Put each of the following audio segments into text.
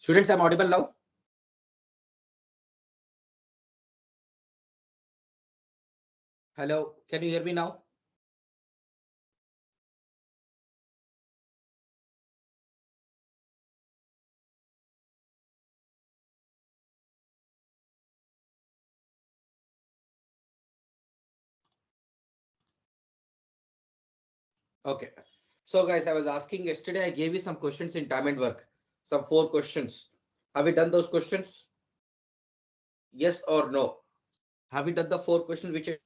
Students, I'm audible now. Hello, can you hear me now? Okay. So guys, I was asking yesterday, I gave you some questions in time and work, some 4 questions. Have you done those questions? Yes or no? Have you done the 4 questions which I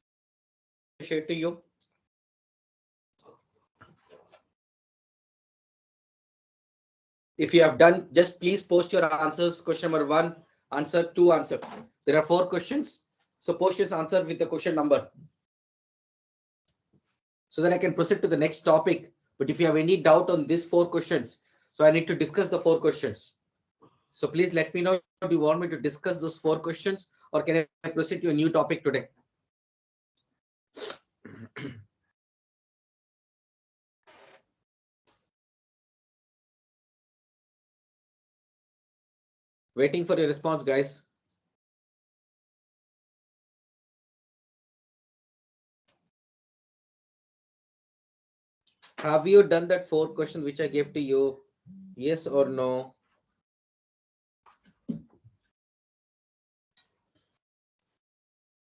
shared to you? If you have done, just please post your answers. Question number 1, answer 2, answer. There are 4 questions. So post your answer with the question number, so that I can proceed to the next topic. But if you have any doubt on these 4 questions, so I need to discuss the 4 questions. So please let me know, do you want me to discuss those 4 questions or can I proceed to a new topic today? Waiting for your response, guys. Have you done that 4 questions which I gave to you? Yes or no?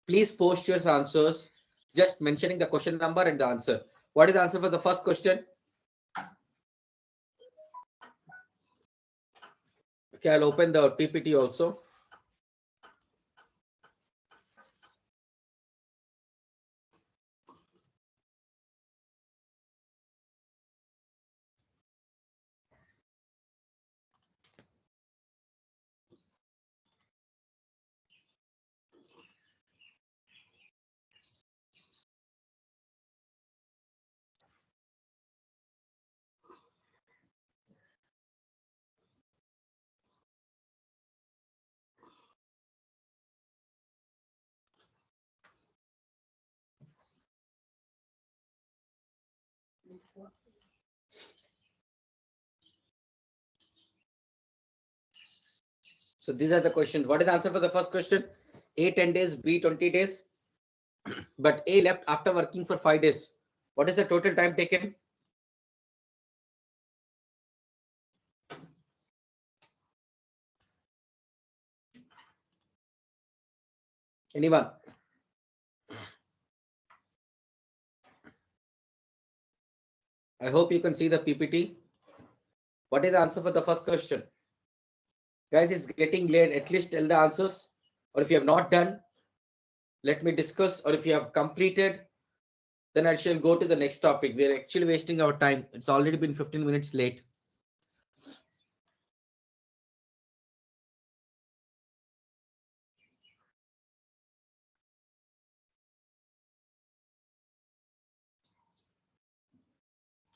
Please post your answers, just mentioning the question number and the answer. What is the answer for the first question? Okay, I'll open the PPT also. So these are the questions. What is the answer for the first question? A 10 days, B 20 days. But A left after working for 5 days. What is the total time taken? Anyone? I hope you can see the PPT. What is the answer for the first question? Guys, it's getting late. At least tell the answers. Or if you have not done, let me discuss. Or if you have completed, then I shall go to the next topic. We are actually wasting our time. It's already been 15 minutes late.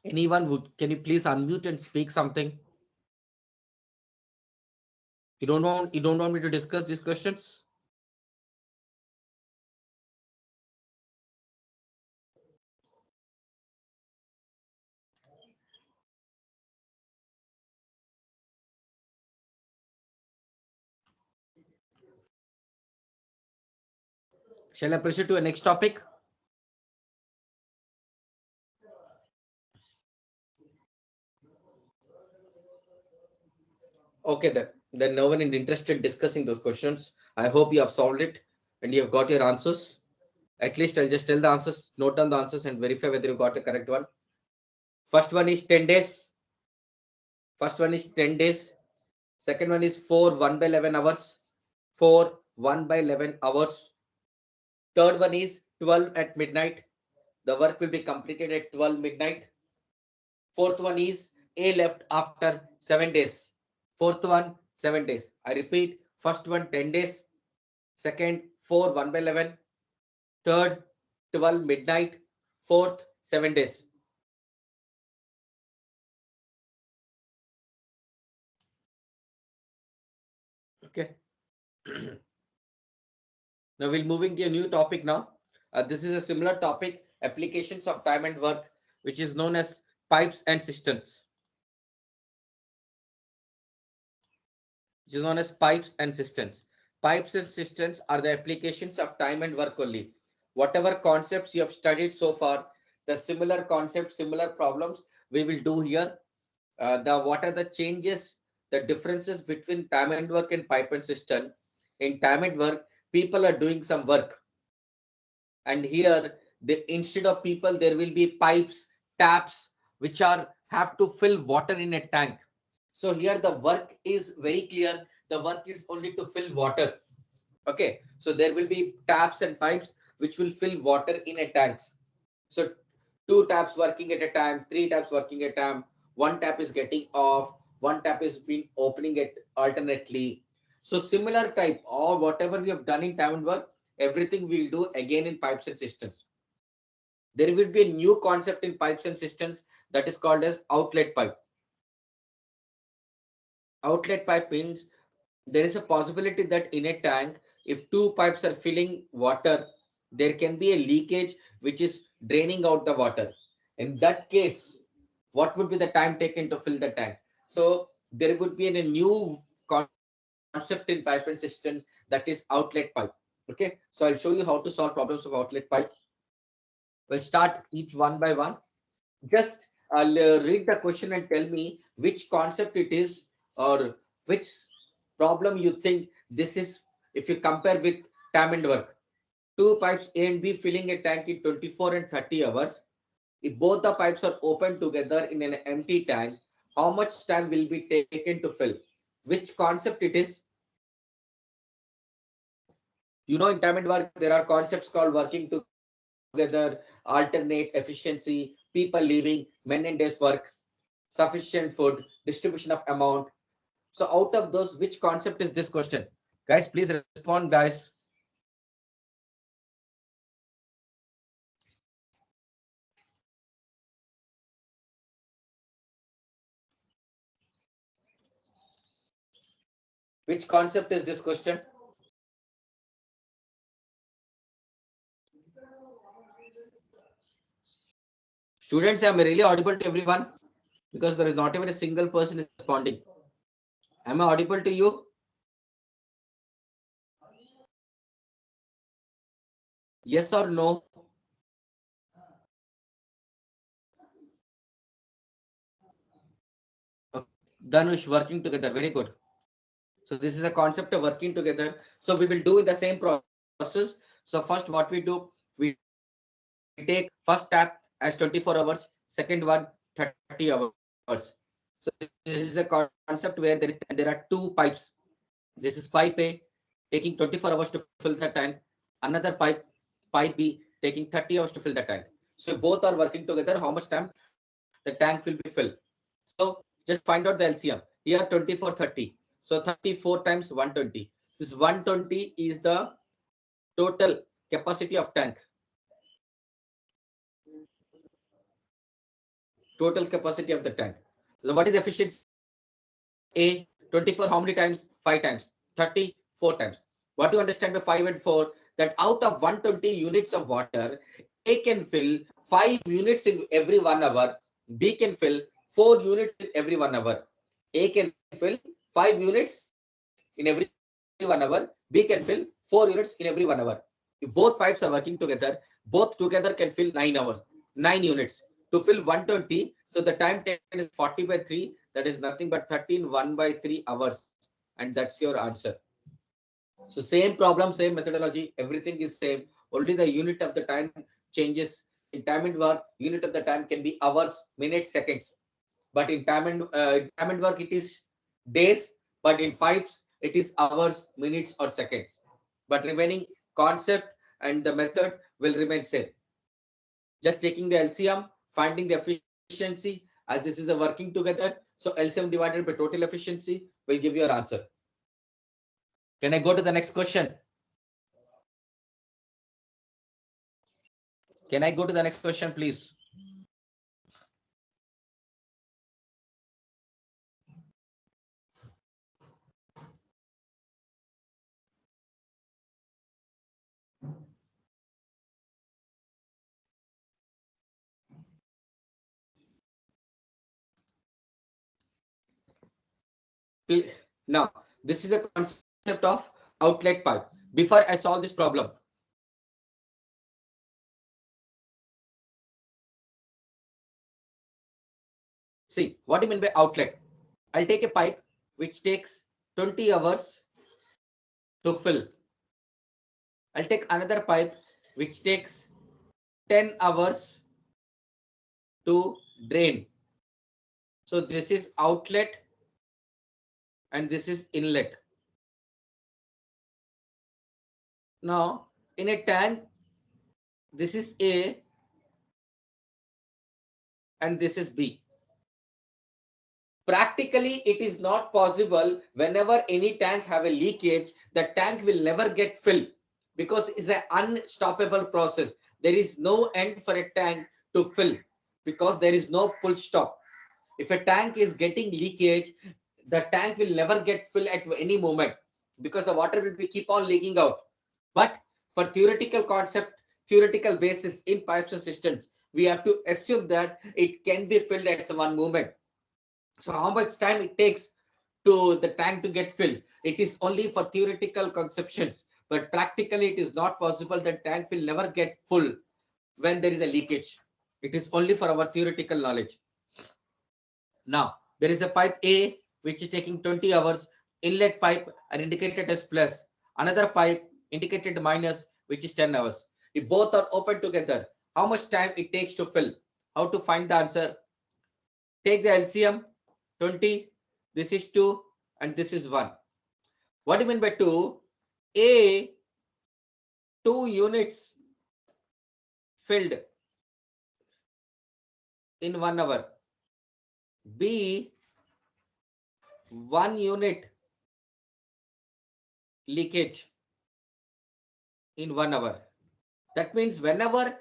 Anyone would, can you please unmute and speak something? You don't want me to discuss these questions? Shall I proceed to a next topic? Okay, then no one is interested in discussing those questions. I hope you have solved it and you have got your answers. At least I'll just tell the answers, note down the answers and verify whether you got the correct one. First one is 10 days. First one is 10 days. Second one is 4 1 by 11 hours. 4 1 by 11 hours. Third one is 12 at midnight. The work will be completed at 12 midnight. Fourth one is A left after 7 days. Fourth one, 7 days. I repeat, first one, 10 days. Second, 4 1 by 11. Third, 12 midnight. Fourth, 7 days. Okay. Now we're moving to a new topic now. This is a similar topic, applications of time and work, which is known as pipes and systems. which is known as pipes and cisterns. Pipes and cisterns are the applications of time and work only. Whatever concepts you have studied so far, the similar concepts, similar problems we will do here. What are the changes, the differences between time and work and pipe and cistern? In time and work, people are doing some work, and here instead of people there will be pipes, taps, which are have to fill water in a tank. So here the work is very clear. The work is only to fill water. Okay, so there will be taps and pipes which will fill water in a tanks. So two taps working at a time, three taps working at a time, one tap is getting off, one tap is been opening it alternately. So similar type or whatever we have done in time and work, everything we'll do again in pipes and cisterns. There will be a new concept in pipes and cisterns that is called as outlet pipe. Outlet pipe means there is a possibility that in a tank, if two pipes are filling water, there can be a leakage which is draining out the water. In that case, what would be the time taken to fill the tank? So there would be a new concept in pipe and systems, that is outlet pipe. Okay, so I'll show you how to solve problems of outlet pipe. We'll start each one by one. Just read the question and tell me which concept it is, or which problem you think this is. If you compare with time and work, two pipes A and B filling a tank in 24 and 30 hours. If both the pipes are open together in an empty tank, how much time will be taken to fill? Which concept it is? You know, in time and work, there are concepts called working together, alternate, efficiency, people leaving, men and days work, sufficient food, distribution of amount. So out of those, which concept is this question? Guys, please respond, guys. Which concept is this question? Students, am I really audible to everyone? Because there is not even a single person responding. Am I audible to you? Yes or no? Dhanush, working together. Very good. So this is a concept of working together. So we will do in the same process. So first what we do, we take first tap as 24 hours, second one 30 hours. So this is a concept where there are two pipes. This is pipe A taking 24 hours to fill the tank. Another pipe B taking 30 hours to fill the tank. So both are working together. How much time the tank will be filled? So just find out the LCM. Here 24 30. So 34 times 120. This 120 is the total capacity of tank. Total capacity of the tank. So what is efficiency? A 24 how many times? 5 times. 30 4 times. What do you understand by 5 and 4? That out of 120 units of water, A can fill 5 units in every 1 hour. B can fill 4 units in every 1 hour. A can fill 5 units in every 1 hour. B can fill 4 units in every 1 hour. If both pipes are working together, both together can fill 9 hours, 9 units. To fill 120, so the time taken is 40 by 3. That is nothing but 13 1 by 3 hours. And that's your answer. So same problem, same methodology, everything is same. Only the unit of the time changes. In time and work, unit of the time can be hours, minutes, seconds. But in time and work, it is days. But in pipes, it is hours, minutes, or seconds. But remaining concept and the method will remain same. Just taking the LCM, finding the efficiency, as this is a working together. So LCM divided by total efficiency will give you your answer. Can I go to the next question? Can I go to the next question, please? Now, This is a concept of outlet pipe. Before I solve this problem, see what do you mean by outlet? I'll take a pipe which takes 20 hours to fill. I'll take another pipe which takes 10 hours to drain. So this is outlet and this is inlet. Now in a tank, this is A and this is B. Practically, it is not possible. Whenever any tank have a leakage, the tank will never get filled because it's an unstoppable process. There is no end for a tank to fill because there is no full stop. If a tank is getting leakage, the tank will never get filled at any moment because the water will be keep on leaking out. But for theoretical concept, theoretical basis in pipes and systems, we have to assume that it can be filled at one moment. So how much time it takes to the tank to get filled? It is only for theoretical conceptions, but practically it is not possible. The tank will never get full when there is a leakage. It is only for our theoretical knowledge. Now, there is a pipe A which is taking 20 hours, inlet pipe are indicated as plus, another pipe indicated minus, which is 10 hours. If both are open together, how much time it takes to fill? How to find the answer? Take the LCM, 20, this is 2 and this is 1. What do you mean by 2? A, 2 units filled in 1 hour. B, 1 unit leakage in 1 hour. That means whenever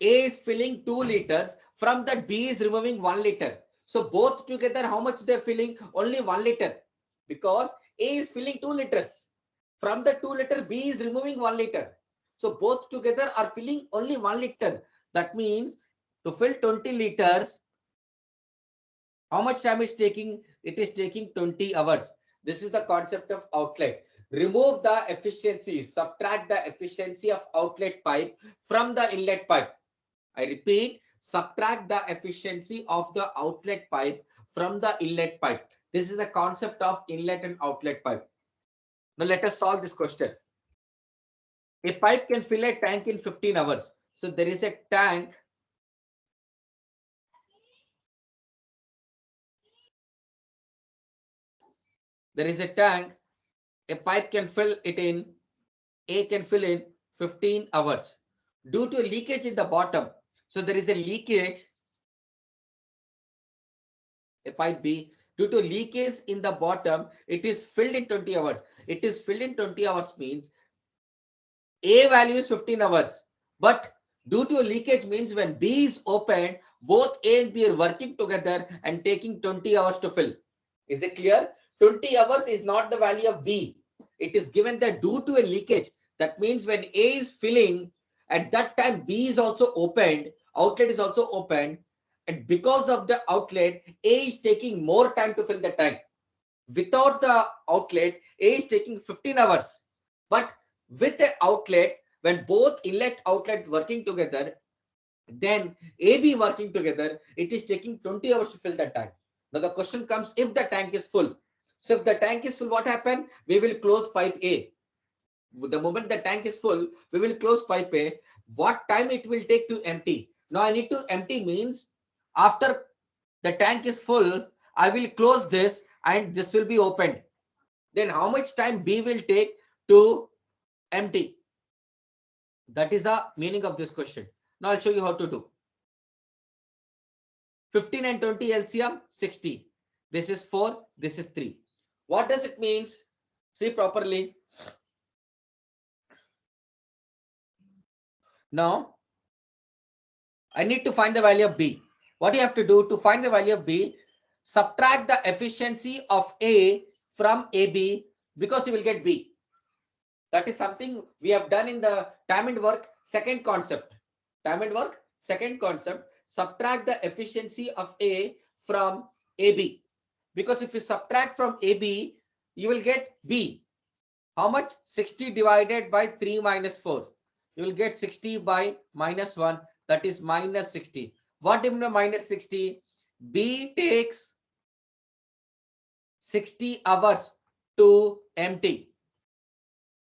A is filling 2 liters, from that B is removing 1 liter. So both together, how much they're filling? Only 1 liter. Because A is filling 2 liters. From the 2 liter, B is removing 1 liter. So both together are filling only 1 liter. That means to fill 20 liters, how much time is taking? It is taking 20 hours. This is the concept of outlet. Remove the efficiency, subtract the efficiency of outlet pipe from the inlet pipe. I repeat, subtract the efficiency of the outlet pipe from the inlet pipe. This is the concept of inlet and outlet pipe. Now let us solve this question. A pipe can fill a tank in 15 hours. So there is a tank. There is a tank. A pipe can fill it in. A can fill in 15 hours. Due to leakage in the bottom. So there is a leakage. A pipe B. Due to leakage in the bottom, it is filled in 20 hours. It is filled in 20 hours means A value is 15 hours. But due to leakage means when B is opened, both A and B are working together and taking 20 hours to fill. Is it clear? 20 hours is not the value of B. It is given that due to a leakage. That means when A is filling, at that time B is also opened, outlet is also opened. And because of the outlet, A is taking more time to fill the tank. Without the outlet, A is taking 15 hours. But with the outlet, when both inlet outlet working together, then AB working together, it is taking 20 hours to fill the tank. Now the question comes, if the tank is full. So if the tank is full, what happened? We will close pipe A. The moment the tank is full, we will close pipe A. What time it will take to empty? Now I need to empty means after the tank is full, I will close this and this will be opened. Then how much time B will take to empty? That is the meaning of this question. Now I'll show you how to do. 15 and 20 LCM, 60. This is 4, this is 3. What does it mean? See properly. Now, I need to find the value of B. What you have to do to find the value of B, subtract the efficiency of A from AB because you will get B. That is something we have done in the time and work second concept. Time and work second concept. Subtract the efficiency of A from AB. Because if you subtract from AB, You will get B. How much? 60 divided by 3 minus 4. You will get 60 by minus 1. That is minus 60. What do you mean by minus 60? B takes 60 hours to empty.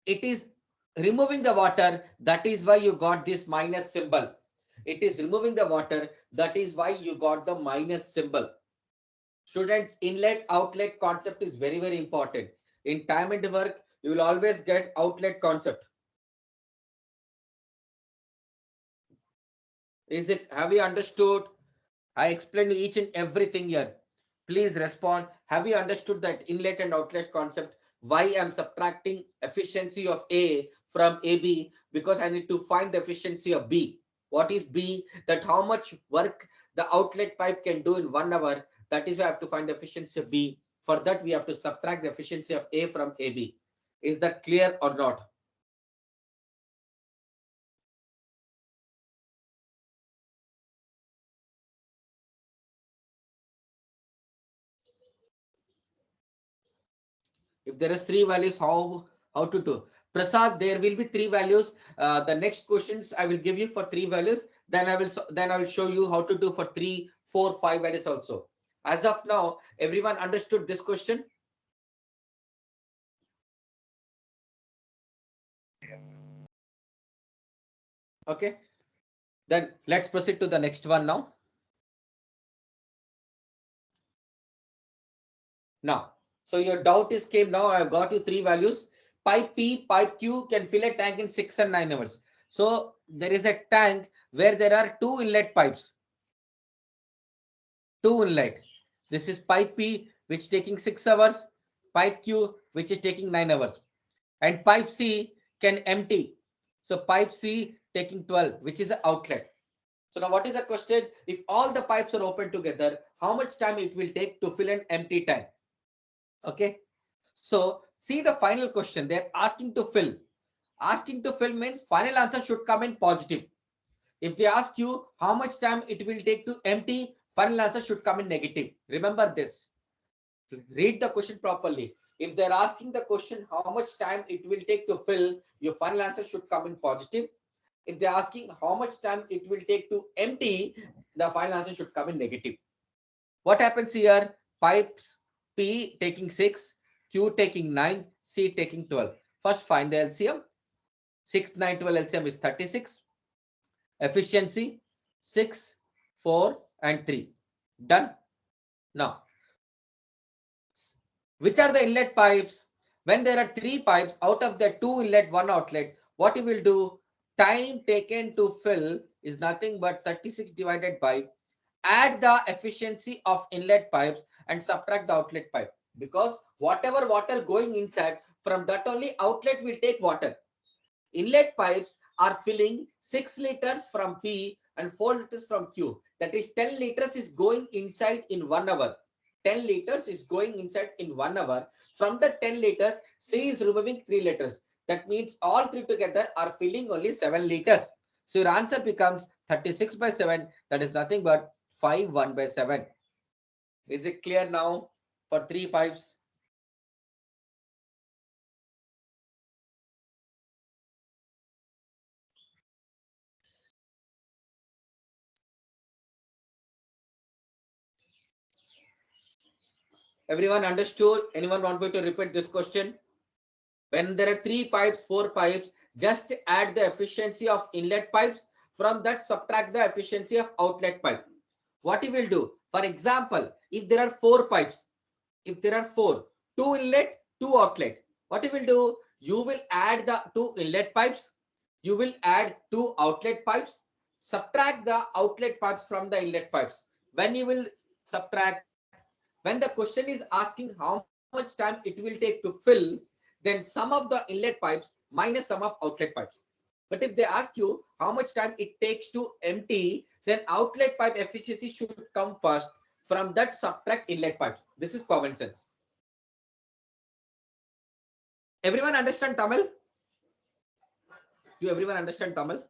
It is removing the water. That is why you got this minus symbol. It is removing the water. That is why you got the minus symbol. Students, inlet outlet concept is very, very important. In time and work, you will always get outlet concept. Is it? Have you understood? I explained each and everything here. Please respond. Have you understood that inlet and outlet concept? Why I'm subtracting efficiency of A from AB? Because I need to find the efficiency of B. What is B? That how much work the outlet pipe can do in 1 hour. That is why I have to find the efficiency of B. For that, we have to subtract the efficiency of A from AB. Is that clear or not? If there is 3 values, how to do? Prasad, there will be 3 values. The next questions I will give you for 3 values. Then I will show you how to do for 3, 4, 5 values also. As of now, everyone understood this question? Okay. Then let's proceed to the next one now. Now, so your doubt is came now. I've got you 3 values. Pipe P, pipe Q can fill a tank in 6 and 9 hours. So there is a tank where there are 2 inlet pipes. 2 inlet. This is pipe P, which taking 6 hours. Pipe Q, which is taking 9 hours. And pipe C can empty. So pipe C taking 12, which is an outlet. So now what is the question? If all the pipes are open together, how much time it will take to fill an empty tank? Okay. So see the final question. They're asking to fill. Asking to fill means final answer should come in positive. If they ask you how much time it will take to empty, final answer should come in negative. Remember this. Read the question properly. If they're asking the question how much time it will take to fill, your final answer should come in positive. If they're asking how much time it will take to empty, the final answer should come in negative. What happens here? Pipes P taking 6, Q taking 9, C taking 12. First find the LCM. 6, 9, 12 LCM is 36. Efficiency 6, 4 and 3. Done. Now, which are the inlet pipes? When there are 3 pipes, out of the 2 inlet, 1 outlet, what you will do? Time taken to fill is nothing but 36 divided by, add the efficiency of inlet pipes and subtract the outlet pipe. Because whatever water going inside, from that only outlet will take water. Inlet pipes are filling 6 liters from P and 4 liters from Q. That is 10 liters is going inside in 1 hour. 10 liters is going inside in 1 hour. From the 10 liters, C is removing 3 liters. That means all 3 together are filling only 7 liters. So your answer becomes 36 by 7. That is nothing but 5 1 by 7. Is it clear now for 3 pipes? Everyone understood? Anyone want me to repeat this question? When there are 3 pipes, 4 pipes, just add the efficiency of inlet pipes. From that, subtract the efficiency of outlet pipe. What you will do? For example, if there are 4 pipes, if there are 4, 2 inlet, 2 outlet, what you will do? You will add the 2 inlet pipes. You will add 2 outlet pipes. Subtract the outlet pipes from the inlet pipes. When you will subtract, when the question is asking how much time it will take to fill, then sum of the inlet pipes minus sum of outlet pipes. But if they ask you how much time it takes to empty, then outlet pipe efficiency should come first. From that, subtract inlet pipes. This is common sense. Everyone understand Tamil? Do everyone understand Tamil?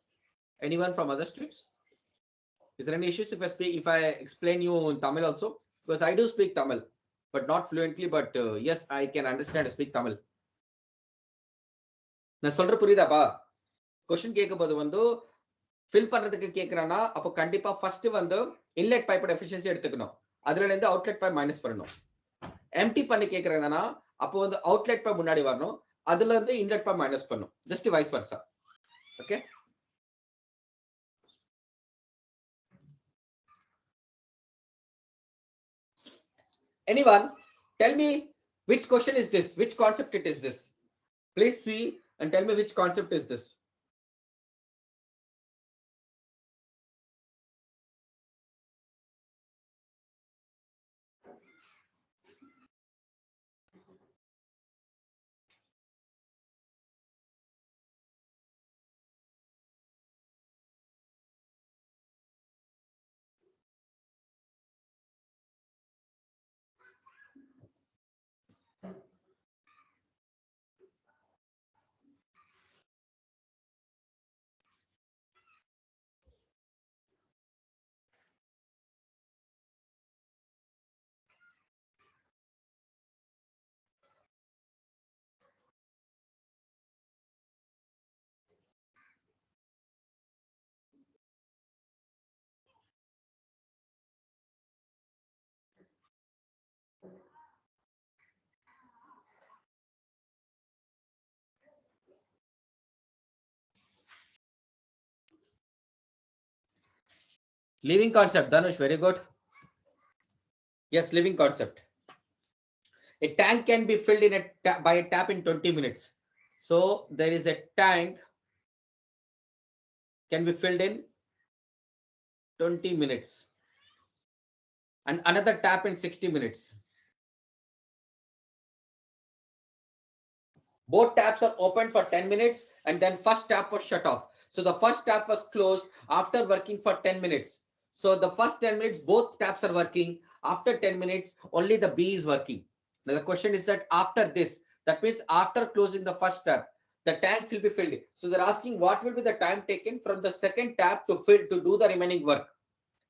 Anyone from other states? Is there any issues if I explain you in Tamil also? Because I do speak Tamil. but not fluently, but yes, I can understand and speak Tamil. நான் சொல்ற புரியுதாப்பா? Question கேட்கும்போது வந்து fill பண்றதுக்கு கேக்குறானா, அப்போ கண்டிப்பா first வந்து inlet பைப்போட efficiency எடுத்துக்கணும். அதுல இருந்து அவுட்லெட் பைப் மைனஸ் பண்ணணும். எம்டி பண்ணி கேக்குறாங்கன்னா, அப்போ வந்து அவுட்லெட் பைப் முன்னாடி வரணும். அதுல இருந்து இன்லெட் பைப் மைனஸ் பண்ணணும். Just vice versa. Okay? Anyone, tell me which question is this? Which concept it is this? Please see and tell me which concept is this. Living concept, Dhanush, very good. Yes, living concept. A tank can be filled in by a tap in 20 minutes. So there is a tank can be filled in 20 minutes and another tap in 60 minutes. Both taps are opened for 10 minutes and then first tap was shut off. So the first tap was closed after working for 10 minutes. So the first 10 minutes, both taps are working. After 10 minutes, only the B is working. Now the question is that after this, that means after closing the first tap, the tank will be filled. So they're asking what will be the time taken from the second tap to fill to do the remaining work.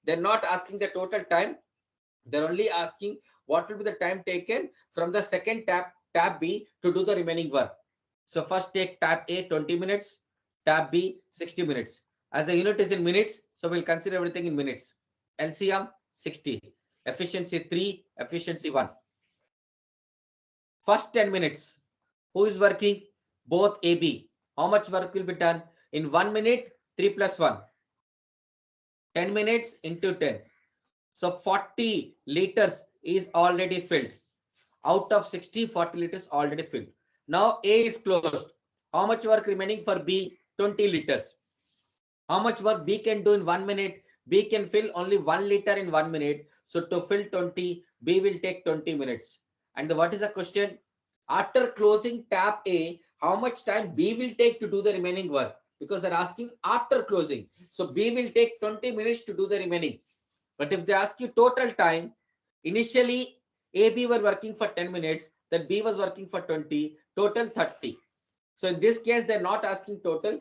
They're not asking the total time. They're only asking what will be the time taken from the second tab B to do the remaining work. So first take tab A 20 minutes, tab B 60 minutes. As the unit is in minutes, so we'll consider everything in minutes. LCM 60, efficiency 3, efficiency 1. First 10 minutes, who is working? Both AB. How much work will be done? In 1 minute, 3 plus 1. 10 minutes into 10. So 40 liters is already filled. Out of 60, 40 liters already filled. Now A is closed. How much work remaining for B? 20 liters. How much work B can do in 1 minute? B can fill only 1 liter in 1 minute. So to fill 20, B will take 20 minutes. And what is the question? After closing tap A, how much time B will take to do the remaining work? Because they're asking after closing. So B will take 20 minutes to do the remaining. But if they ask you total time, initially AB were working for 10 minutes, then B was working for 20, total 30. So in this case, they're not asking total.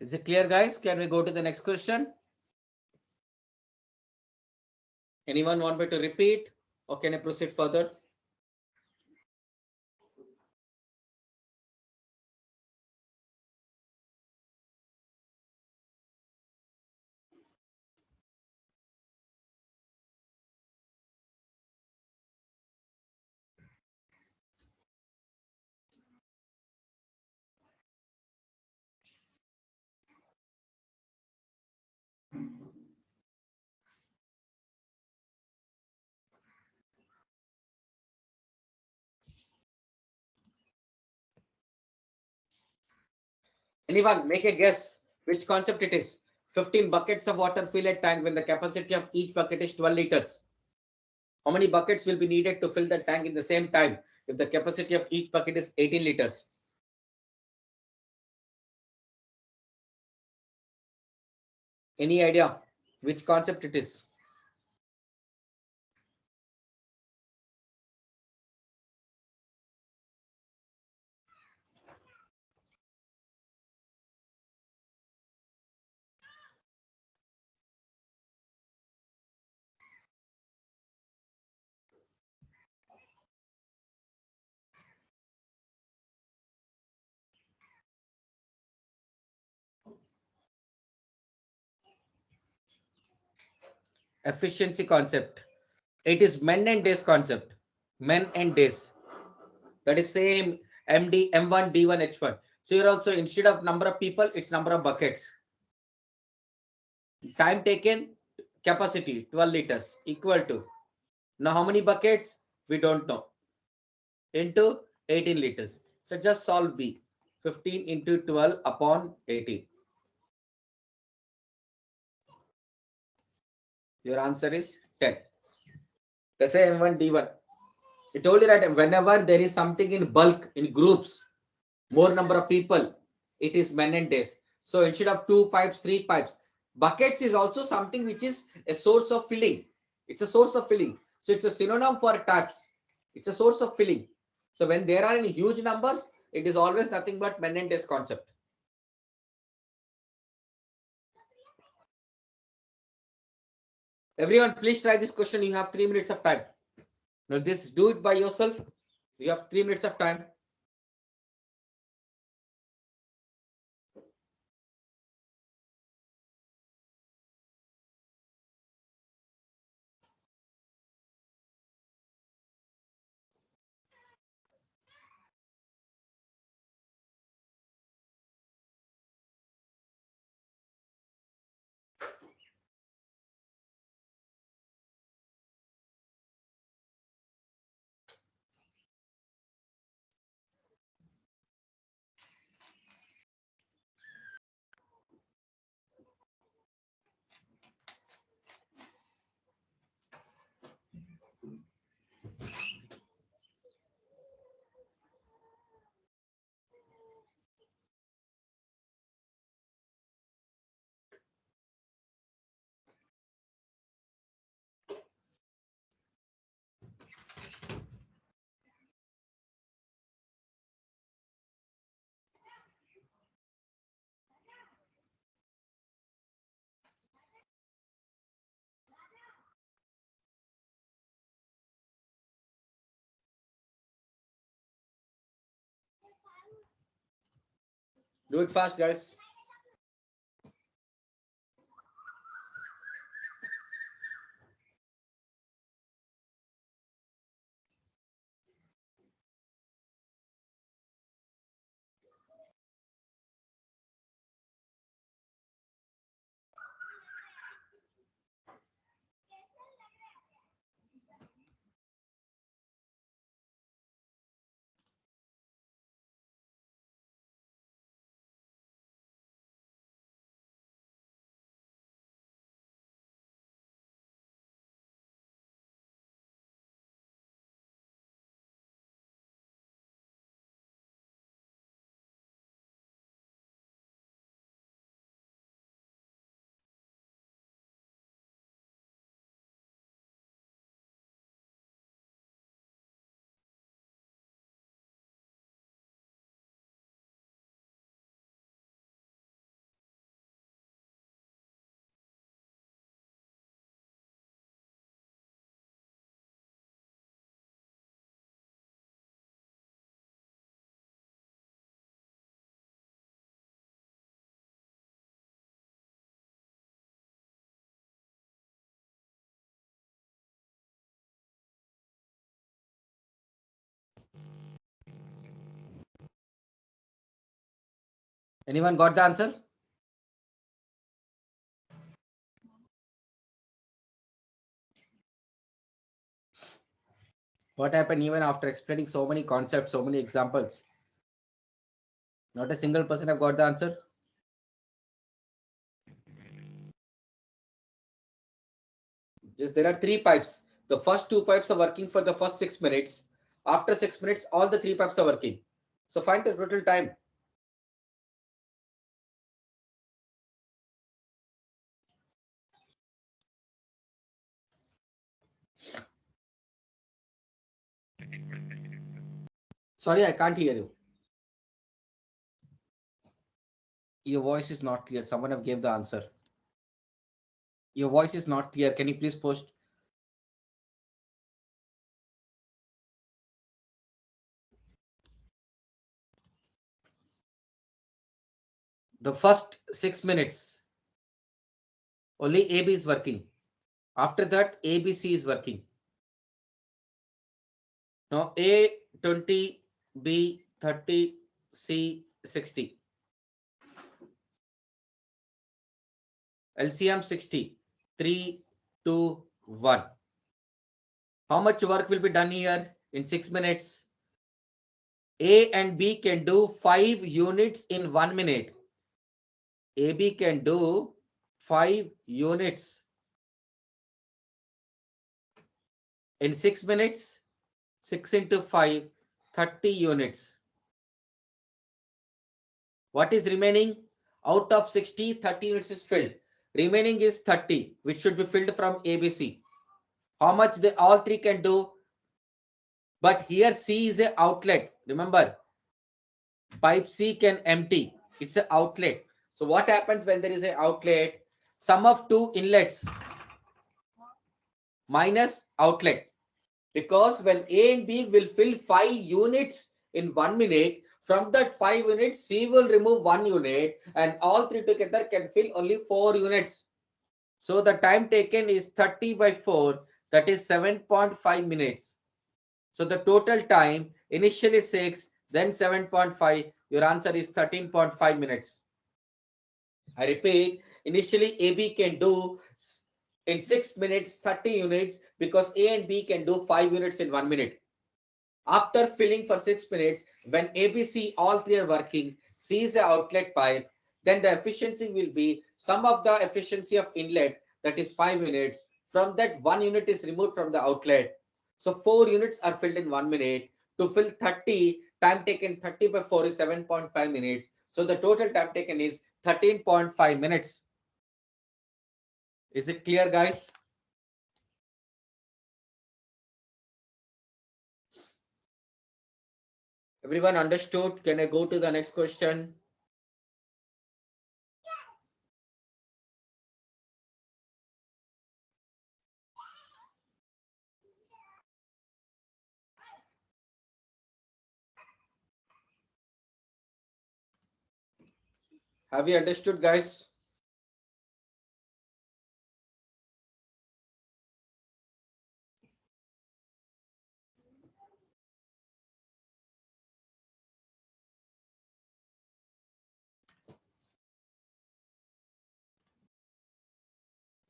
Is it clear, guys? Can we go to the next question? Anyone want me to repeat or can I proceed further? Anyone make a guess which concept it is? 15 buckets of water fill a tank when the capacity of each bucket is 12 liters. How many buckets will be needed to fill the tank in the same time if the capacity of each bucket is 18 liters? Any idea which concept it is? Efficiency concept. It is men and days concept. Men and days. That is same MD, M1, D1, H1. So here also instead of number of people, it's number of buckets. Time taken, capacity 12 liters equal to. Now how many buckets? We don't know. Into 18 liters. So just solve B. 15 into 12 upon 18. Your answer is 10. The same M1, D1. I told you that whenever there is something in bulk, in groups, more number of people, it is men and days. So instead of 2 pipes, 3 pipes, buckets is also something which is a source of filling. It's a source of filling. So it's a synonym for taps. It's a source of filling. So when there are any huge numbers, it is always nothing but men and days concept. Everyone, please try this question. You have 3 minutes of time. Now this, do it by yourself. You have 3 minutes of time. Do it fast, guys. Anyone got the answer? What happened even after explaining so many concepts, so many examples? Not a single person have got the answer. Just there are three pipes. The first two pipes are working for the first 6 minutes. After 6 minutes, all the three pipes are working. So find the total time. Sorry, I can't hear you. Your voice is not clear. Someone have gave the answer. Your voice is not clear. Can you please post? The first 6 minutes, only AB is working. After that, ABC is working. Now A 20, B 30, C 60. LCM 60. 3, 2, 1. How much work will be done here in 6 minutes? A and B can do 5 units in 1 minute. AB can do 5 units in 6 minutes. 6 into 5, 30 units. What is remaining? Out of 60, 30 units is filled. Remaining is 30, which should be filled from ABC. How much they all three can do? But here C is an outlet. Remember, pipe C can empty. It's an outlet. So what happens when there is an outlet? Sum of two inlets minus outlet. Because when A and B will fill 5 units in 1 minute, from that 5 units, C will remove 1 unit and all three together can fill only 4 units. So the time taken is 30 by 4, that is 7.5 minutes. So the total time initially 6, then 7.5. Your answer is 13.5 minutes. I repeat, initially AB can do in 6 minutes 30 units because A and B can do 5 units in 1 minute. After filling for 6 minutes, when ABC all three are working, C is the outlet pipe, then the efficiency will be sum of the efficiency of inlet, that is 5 units. From that, 1 unit is removed from the outlet. So 4 units are filled in 1 minute. To fill 30, time taken 30 by 4 is 7.5 minutes. So the total time taken is 13.5 minutes. Is it clear, guys? Everyone understood? Can I go to the next question? Have you understood, guys?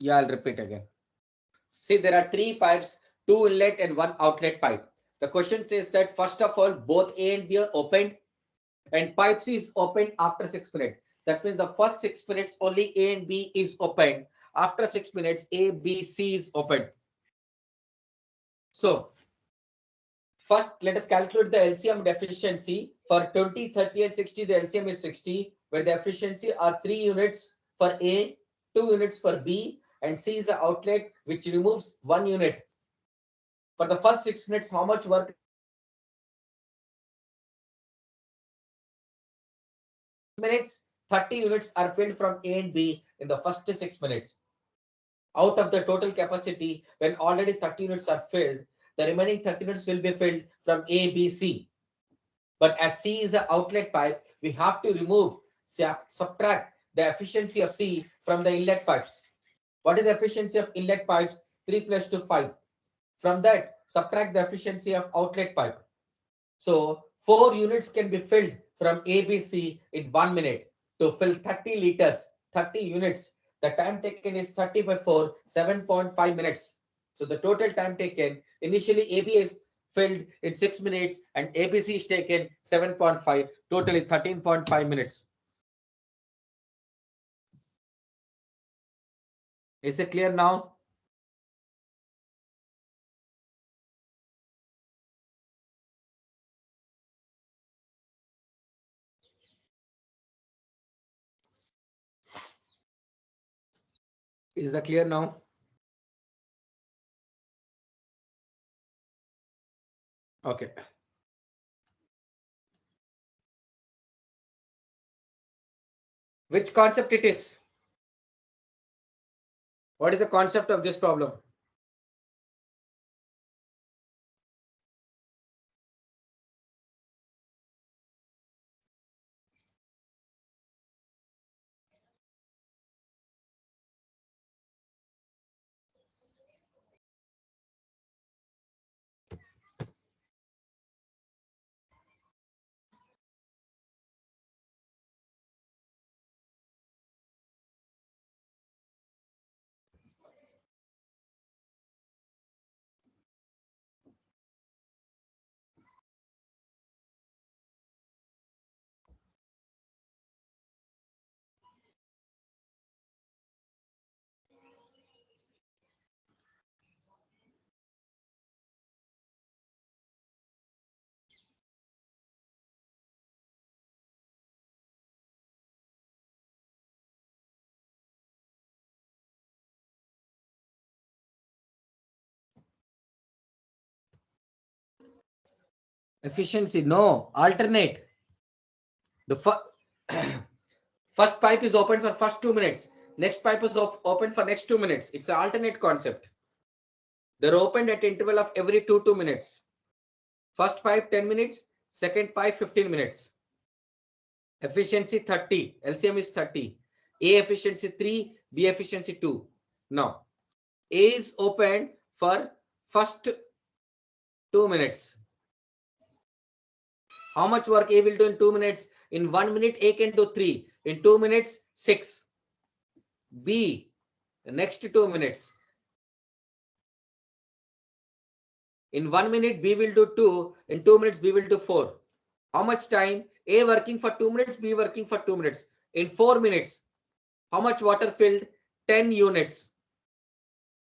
Yeah, I'll repeat again. See, there are 3 pipes, 2 inlet and 1 outlet pipe. The question says that first of all, both A and B are opened and pipe C is opened after 6 minutes. That means the first 6 minutes only A and B is opened. After 6 minutes, A, B, C is opened. So, first let us calculate the LCM efficiency. For 20, 30 and 60, the LCM is 60, where the efficiency are 3 units for A, 2 units for B, and C is the outlet which removes 1 unit. For the first 6 minutes, how much work? Minutes, 30 units are filled from A and B in the first 6 minutes. Out of the total capacity, when already 30 units are filled, the remaining 30 units will be filled from A, B, C. But as C is the outlet pipe, we have to subtract the efficiency of C from the inlet pipes. What is the efficiency of inlet pipes? 3 plus 2, 5. From that, subtract the efficiency of outlet pipe. So 4 units can be filled from ABC in 1 minute. To fill 30 liters, 30 units, the time taken is 30 by 4, 7.5 minutes. So the total time taken, initially AB is filled in 6 minutes and ABC is taken 7.5, totally 13.5 minutes. Is it clear now? Is that clear now? Okay. Which concept it is? What is the concept of this problem? Efficiency, no, alternate. The first pipe is open for first 2 minutes. Next pipe is open for next 2 minutes. It's an alternate concept. They're opened at interval of every 2 minutes. First pipe 10 minutes, second pipe 15 minutes. Efficiency 30. LCM is 30. A efficiency 3, B efficiency 2. Now, A is opened for first 2 minutes. How much work A will do in 2 minutes? In 1 minute, A can do 3. In 2 minutes, 6. B, the next 2 minutes. In 1 minute, B will do 2. In 2 minutes, B will do 4. How much time? A working for 2 minutes, B working for 2 minutes. In 4 minutes, how much water filled? 10 units.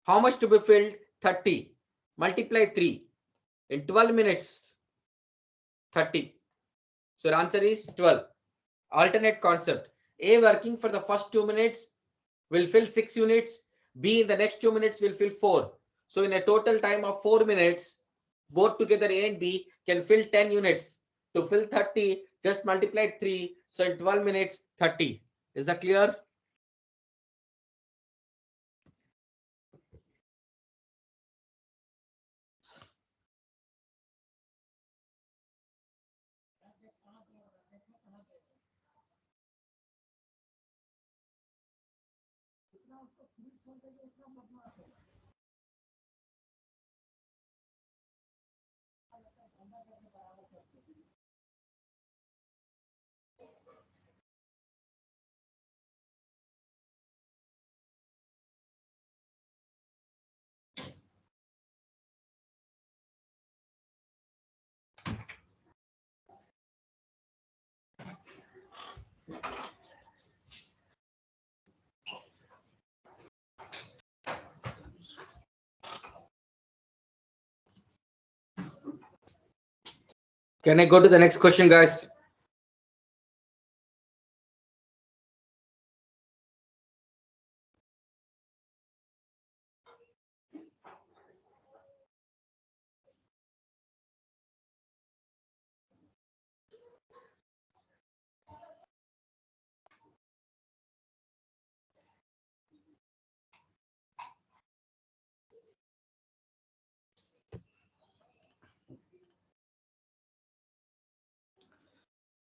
How much to be filled? 30. Multiply 3. In 12 minutes, 30. So the answer is 12. Alternate concept. A working for the first 2 minutes will fill 6 units. B in the next 2 minutes will fill 4. So in a total time of 4 minutes, both together A and B can fill 10 units. To fill 30, just multiply 3. So in 12 minutes, 30. Is that clear? Can I go to the next question, guys?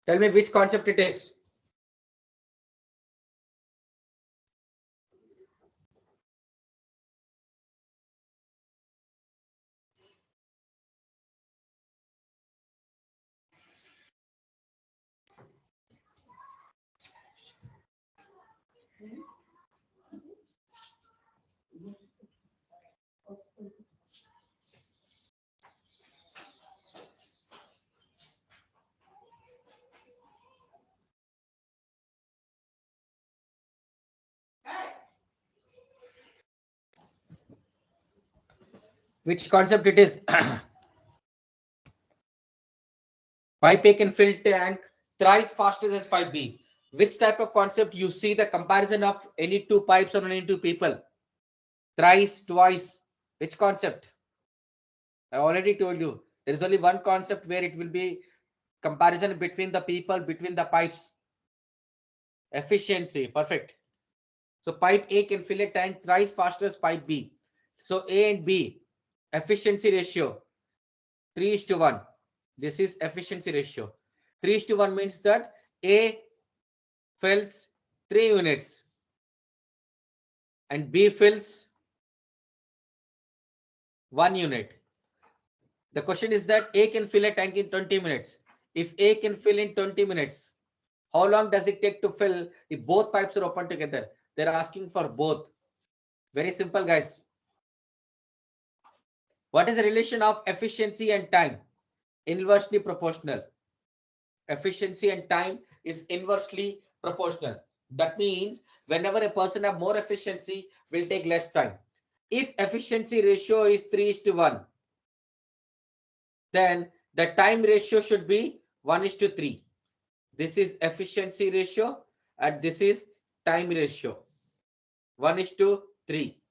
Tell me which concept it is. Which concept it is? Pipe A can fill tank thrice faster as pipe B. Which type of concept you see the comparison of any two pipes or any two people? Thrice, twice. Which concept? I already told you. There is only one concept where it will be comparison between the people, between the pipes. Efficiency. Perfect. So pipe A can fill a tank thrice faster as pipe B. So A and B, efficiency ratio 3:1. This is efficiency ratio. 3:1 means that A fills 3 units and B fills 1 unit. The question is that A can fill a tank in 20 minutes. If A can fill in 20 minutes, how long does it take to fill if both pipes are open together? They're asking for both. Very simple, guys. What is the relation of efficiency and time? Inversely proportional. Efficiency and time is inversely proportional. That means whenever a person have more efficiency, will take less time. If efficiency ratio is 3:1, then the time ratio should be 1:3. This is efficiency ratio and this is time ratio. 1:3.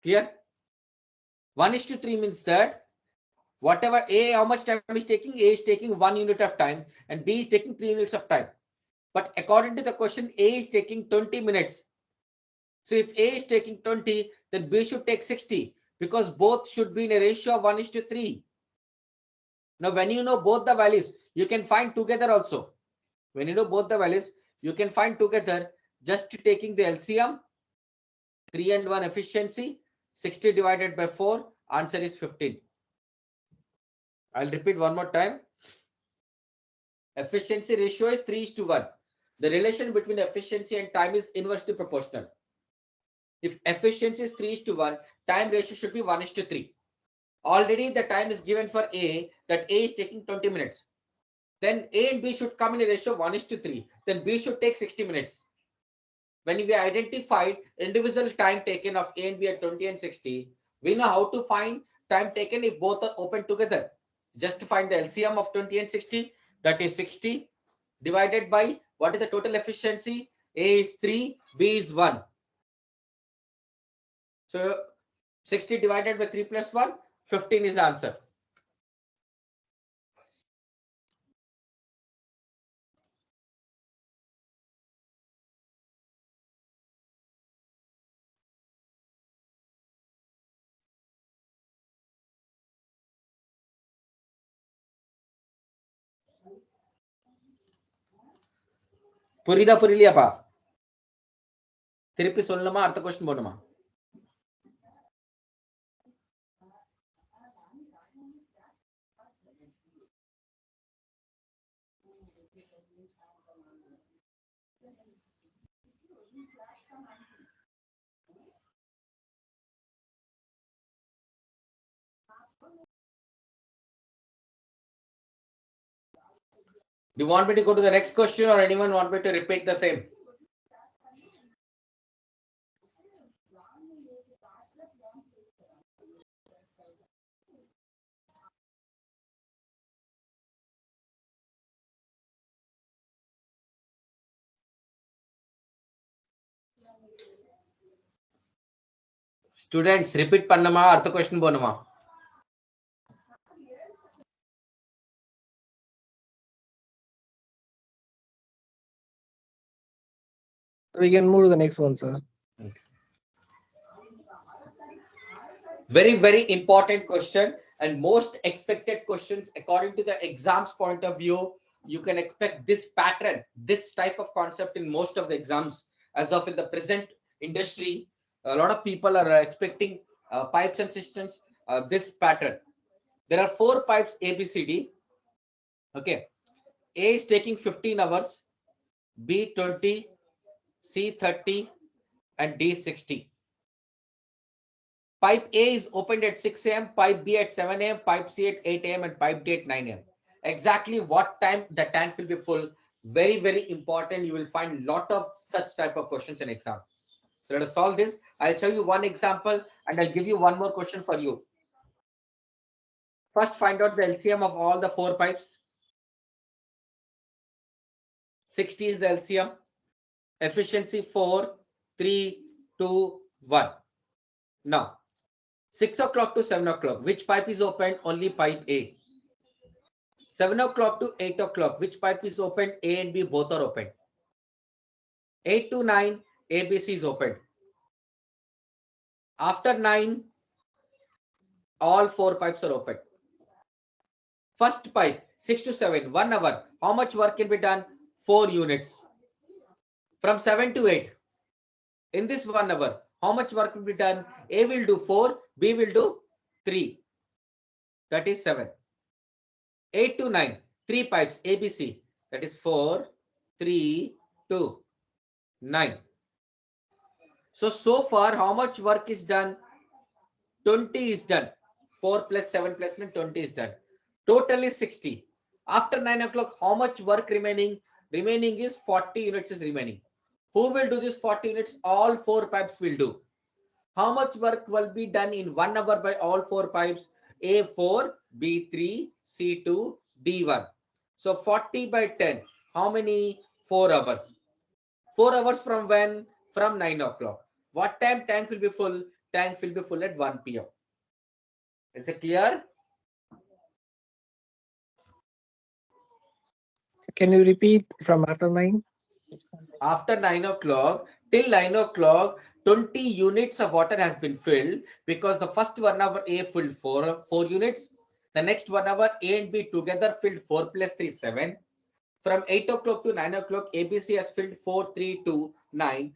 Clear? 1:3 means that whatever A, how much time is taking? A is taking 1 unit of time and B is taking 3 units of time. But according to the question, A is taking 20 minutes. So if A is taking 20, then B should take 60 because both should be in a ratio of 1:3. Now, when you know both the values, you can find together also. When you know both the values, you can find together just taking the LCM, 3 and 1 efficiency, 60 divided by 4, answer is 15. I'll repeat one more time. Efficiency ratio is 3:1. The relation between efficiency and time is inversely proportional. If efficiency is 3:1, time ratio should be 1:3. Already the time is given for A, that A is taking 20 minutes. Then A and B should come in a ratio 1:3. Then B should take 60 minutes. When we identified individual time taken of A and B at 20 and 60, we know how to find time taken if both are open together. Just find the LCM of 20 and 60, that is 60 divided by what is the total efficiency? A is 3, B is 1. So 60 divided by 3 plus 1, 15 is the answer. புரியுதா புரியலையாப்பா? திருப்பி சொல்லணுமா அடுத்த question போகணுமா? Do you want me to go to the next question or anyone want me to repeat the same? Students, repeat பண்ணணுமா அடுத்த question போகணுமா? We can move to the next one, sir. Okay. Very, very important question and most expected questions according to the exams point of view. You can expect this pattern, this type of concept in most of the exams as of in the present industry. A lot of people are expecting pipes and systems, this pattern. There are 4 pipes A, B, C, D. Okay. A is taking 15 hours, B 20, C 30, and D 60. Pipe A is opened at 6 a.m., pipe B at 7 a.m., pipe C at 8 a.m., and pipe D at 9 a.m. Exactly what time the tank will be full. Very, very important. You will find a lot of such type of questions in exam. So let us solve this. I'll show you one example and I'll give you one more question for you. First, find out the LCM of all the 4 pipes. 60 is the LCM. Efficiency 4, 3, 2, 1. Now, 6 o'clock to 7 o'clock, which pipe is open? Only pipe A. 7 o'clock to 8 o'clock, which pipe is open? A and B both are open. 8 to 9, ABC is open. After 9, all 4 pipes are open. First pipe, 6 to 7, 1 hour. How much work can be done? 4 units. From 7 to 8, in this 1 hour, how much work will be done? A will do 4, B will do 3. That is 7. 8 to 9, 3 pipes, ABC. That is 4, 3, 2, 9. So far, how much work is done? 20 is done. 4 plus 7 plus 9, 20 is done. Total is 60. After 9 o'clock, how much work remaining? Remaining is 40 units is remaining. Who will do this 40 units? All 4 pipes will do. How much work will be done in 1 hour by all 4 pipes? A4, B3, C2, D1. So 40 by 10. How many? 4 hours. 4 hours from when? From 9 o'clock. What time tank will be full? Tank will be full at 1 p.m. Is it clear? Can you repeat from after 9? After 9 o'clock, till 9 o'clock, 20 units of water has been filled because the first 1 hour A filled 4 units. The next 1 hour A and B together filled 4 plus 3, 7. From 8 o'clock to 9 o'clock, ABC has filled 4, 3, 2, 9.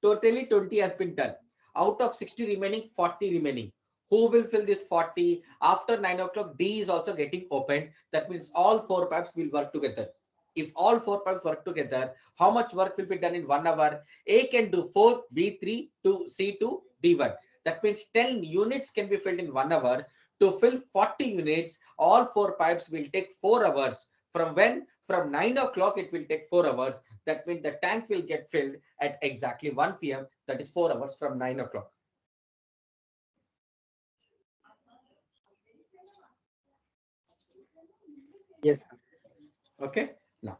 Totally 20 has been done. Out of 60 remaining, 40 remaining. Who will fill this 40? After 9 o'clock, D is also getting opened. That means all 4 pipes will work together. If all 4 pipes work together, how much work will be done in 1 hour? A can do 4, B3, 2, C2, D1. That means 10 units can be filled in 1 hour. To fill 40 units, all 4 pipes will take 4 hours. From when? From 9 o'clock, it will take 4 hours. That means the tank will get filled at exactly 1 p.m. That is 4 hours from 9 o'clock. Yes. Okay. Now,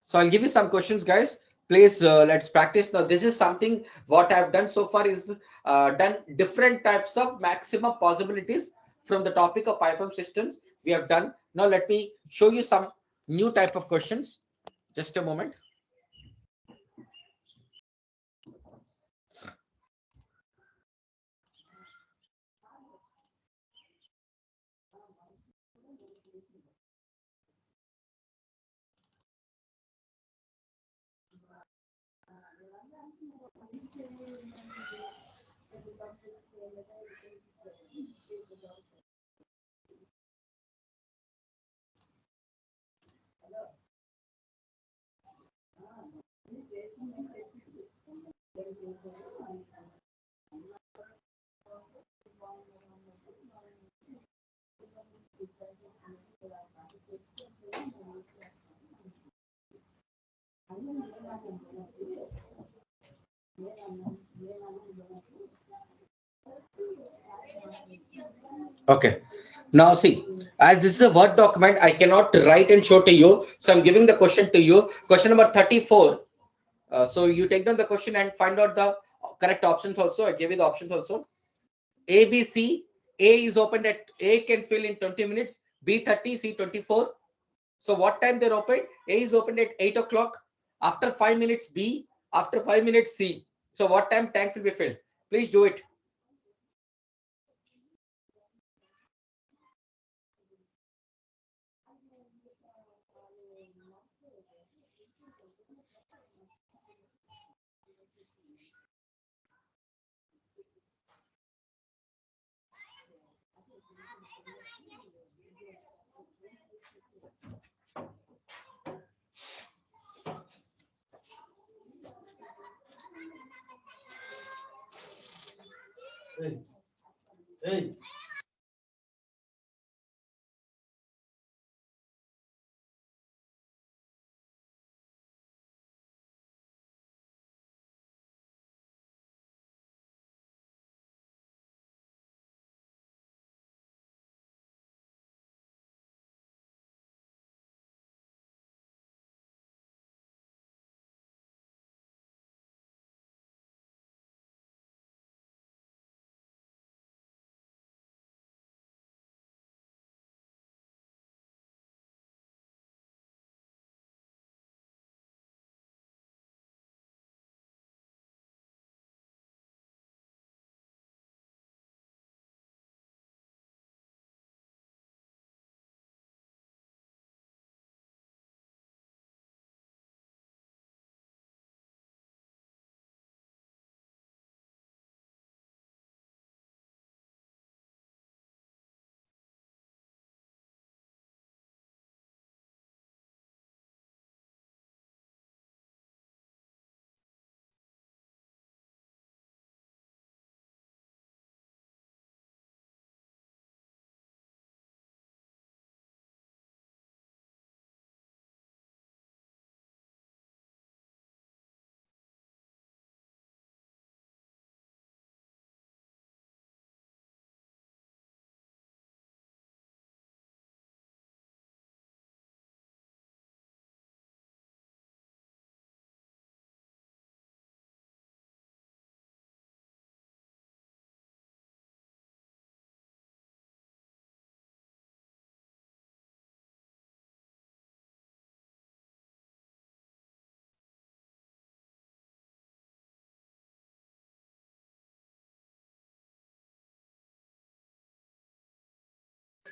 so I'll give you some questions, guys. Please, let's practice. Now, this is something what I've done so far is done different types of maximum possibilities from the topic of pipe pump systems we have done. Now, let me show you some new type of questions. Just a moment. Okay. Now see, as this is a Word document, I cannot write and show to you. So I'm giving the question to you. Question number 34. So you take down the question and find out the correct options also. I gave you the options also. A, B, C. A is opened at A can fill in 20 minutes. B 30, C 24. So what time they're open? A is opened at 8 o'clock. After 5 minutes B. After 5 minutes C. So what time tank will be filled? Please do it. Hey.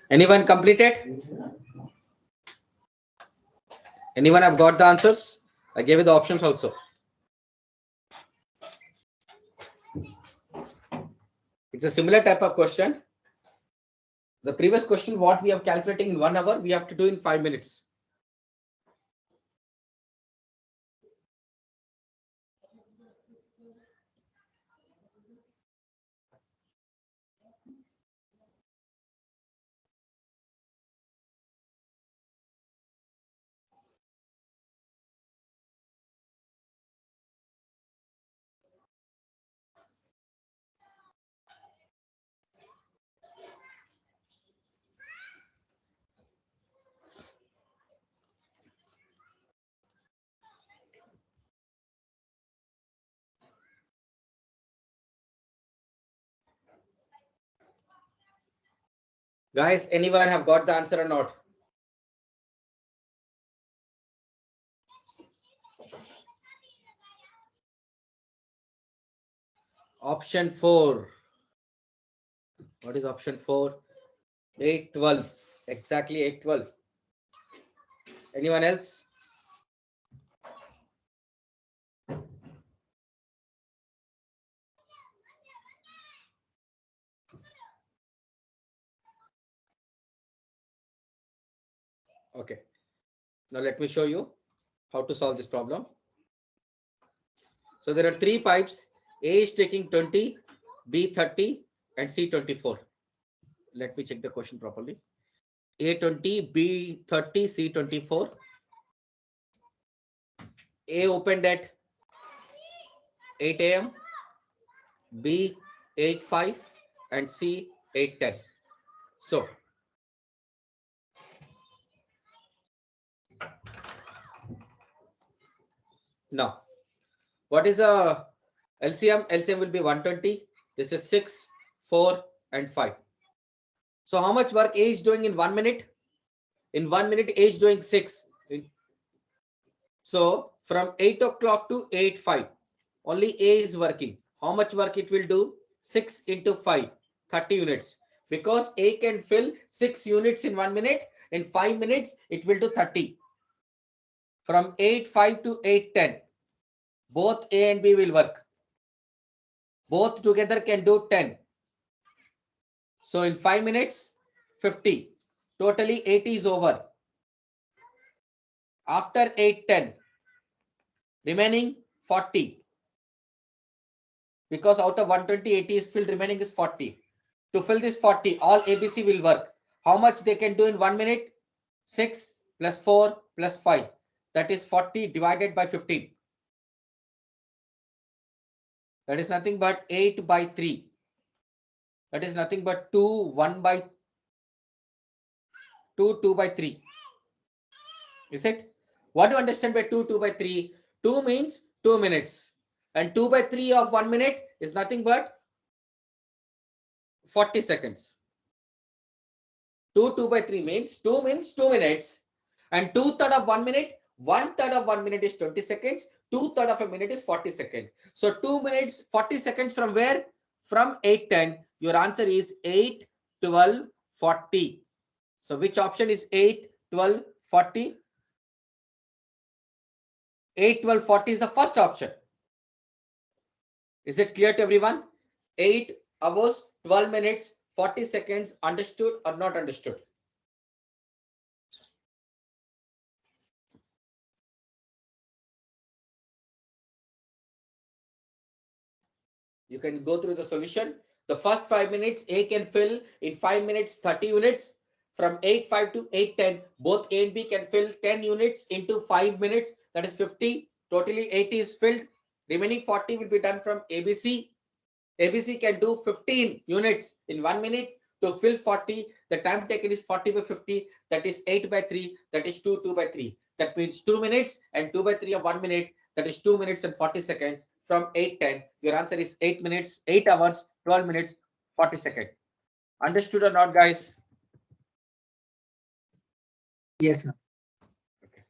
Anyone completed? Anyone have got the answers? I gave you the options also. It's a similar type of question. The previous question, what we have calculating in 1 hour, we have to do in 5 minutes. Guys, anyone have got the answer or not? Option 4. What is option 4? 812. Exactly 812. Anyone else? Okay. Now let me show you how to solve this problem. So there are 3 pipes. A is taking 20, B 30, and C 24. Let me check the question properly. A 20, B 30, C 24. A opened at 8 a.m., B 8:05, and C 8:10. So now, what is a LCM? LCM will be 120. This is 6, 4, and 5. So how much work A is doing in 1 minute? In 1 minute, A is doing 6. So from 8 o'clock to 8:05, only A is working. How much work it will do? 6 into 5, 30 units. Because A can fill 6 units in 1 minute. In 5 minutes, it will do 30. From 8:05 to 8:10, both A and B will work. Both together can do 10. So in 5 minutes, 50. Totally 80 is over. After 8:10, remaining 40. Because out of 120, 80 is filled, remaining is 40. To fill this 40, all ABC will work. How much they can do in 1 minute? 6 plus 4 plus 5. That is 40 divided by 15. That is nothing but 8 by 3. That is nothing but 2, 1 by 2, 2 by 3. Is it? What do you understand by 2, 2 by 3? 2 means 2 minutes. And 2 by 3 of 1 minute is nothing but 40 seconds. 2, 2 by 3 means 2 minutes. And 2/3 of 1 minute, 1/3 of 1 minute is 20 seconds. 2/3 of a minute is 40 seconds. So 2 minutes, 40 seconds from where? From 8:10. Your answer is 8, 12, 40. So which option is 8, 12, 40? 8, 12, 40 is the first option. Is it clear to everyone? 8 hours, 12 minutes, 40 seconds. Understood or not understood? You can go through the solution. The first 5 minutes, A can fill in 5 minutes 30 units. From 8:05 to 8:10, both A and B can fill 10 units into 5 minutes. That is 50. Totally 80 is filled. Remaining 40 will be done from ABC. ABC can do 15 units in 1 minute. To fill 40, the time taken is 40 by 50. That is 8 by 3. That is 2, 2 by 3. That means 2 minutes and 2 by 3 of 1 minute. That is 2 minutes and 40 seconds. From 8:10, your answer is 8 minutes, 8 hours, 12 minutes, 40 seconds. Understood or not, guys? Yes, sir. Okay.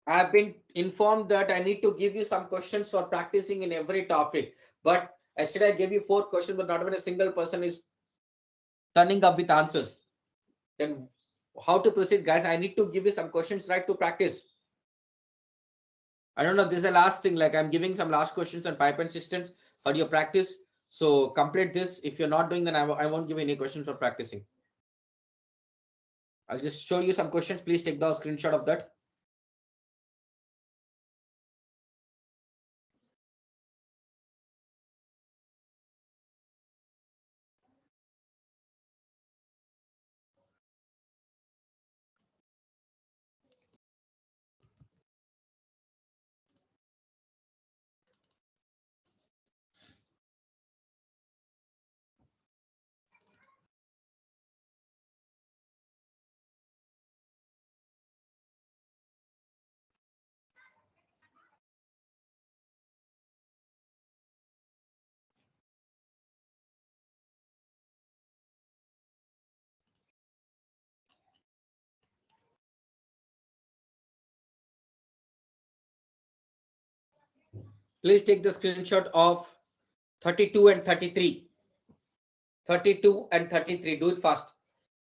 I have been informed that I need to give you some questions for practicing in every topic. But Yesterday I gave you 4 questions, but not even a single person is turning up with answers. Then how to proceed, guys? I need to give you some questions, right, to practice. I don't know. This is the last thing. Like, I'm giving some last questions on pipeline systems for your practice. So complete this. If you're not doing, then I won't give any questions for practicing. I'll just show you some questions. Please take the screenshot of that. Please take the screenshot of 32 and 33. 32 and 33. Do it fast.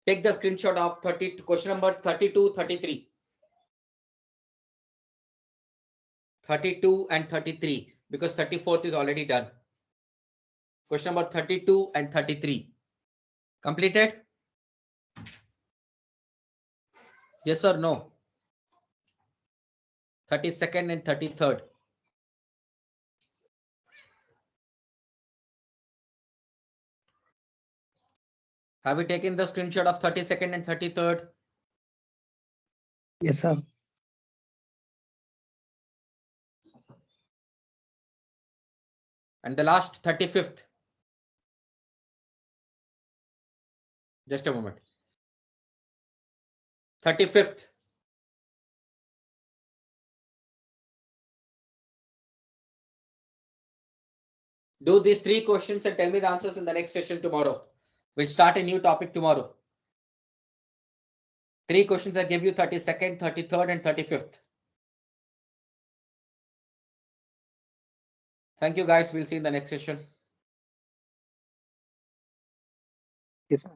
Take the screenshot of question number 32, 33. 32 and 33, because 34th is already done. Question number 32 and 33. Completed? Yes or no? 32nd and 33rd. Have you taken the screenshot of 32nd and 33rd? Yes, sir. And the last 35th. Just a moment. 35th. Do these 3 questions and tell me the answers in the next session tomorrow. We'll start a new topic tomorrow. 3 questions I give you: 32nd, 33rd, and 35th. Thank you, guys. We'll see you in the next session. Yes, sir.